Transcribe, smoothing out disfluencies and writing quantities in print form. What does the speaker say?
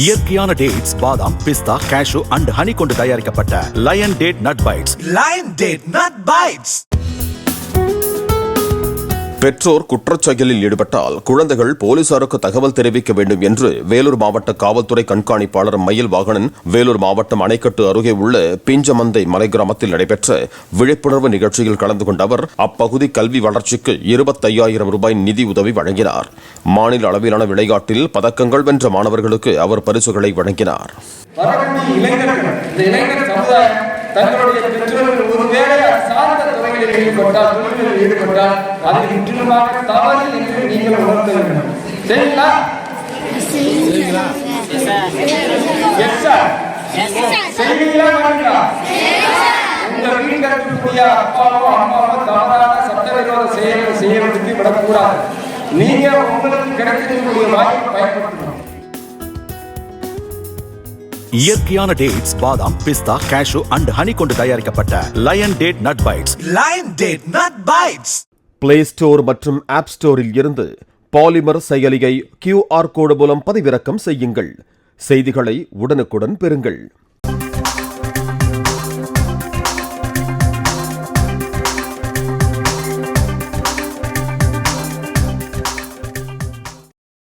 இயற்கையான டேட்ஸ், பாதாம், பிஸ்தா, cash and honey கொண்டு தயாரிக்கப்பட்ட Lion date nut bites. Lion date nut bites. பெற்றோர் குற்றச்செயலில் ஈடுபட்டால் குழந்தைகள் போலீசாருக்கு தகவல் தெரிவிக்க வேண்டும் என்று வேலூர் மாவட்ட காவல்துறை கண்காணிப்பாளர் மயில் வாகனன் வேலூர் மாவட்டம் அணைக்கட்டு அருகே உள்ள பிஞ்சமந்தை மலை கிராமத்தில் நடைபெற்ற விழிப்புணர்வு நிகழ்ச்சியில் கலந்து கொண்ட அவர் அப்பகுதி கல்வி வளர்ச்சிக்கு 25,000 ரூபாய் நிதி உதவி வழங்கினார். மாநில அளவிலான விளையாட்டில் பதக்கங்கள் வென்ற மாணவர்களுக்கு அவர் பரிசுகளை வழங்கினார். தங்களுடைய பெற்றோர்கள் ஒருவேளை சார்ந்த துறைகளில் ஈடுபட்டால் தொழில்களில் ஈடுபட்டால் அது முற்றிலுமாக தவறு என்று நீங்கள் உணர்த்த வேண்டும். சரிங்களா? செய்வீங்களா? உங்க வீட்டில் இருக்கக்கூடிய அப்பாவோ அம்மாவோ தவறான சட்டவிரோத செயல்களை செய்யறதுக்கு விடக்கூடாது. நீங்க உங்களுக்கு கிடைக்கக்கூடிய வாய்ப்பை பயன்படுத்தணும். இயற்கையான டேட்ஸ், பாதாம், பிஸ்தா, கேஷு அண்ட் ஹனி கொண்டு தயாரிக்கப்பட்ட Lion date nut bites. Lion date nut bites. Play Store மற்றும் ஆப் ஸ்டோரில் இருந்து பாலிமர் செயலியை QR கோடு மூலம் பதிவிறக்கம் செய்யுங்கள். செய்திகளை உடனுக்குடன் பெறுங்கள்.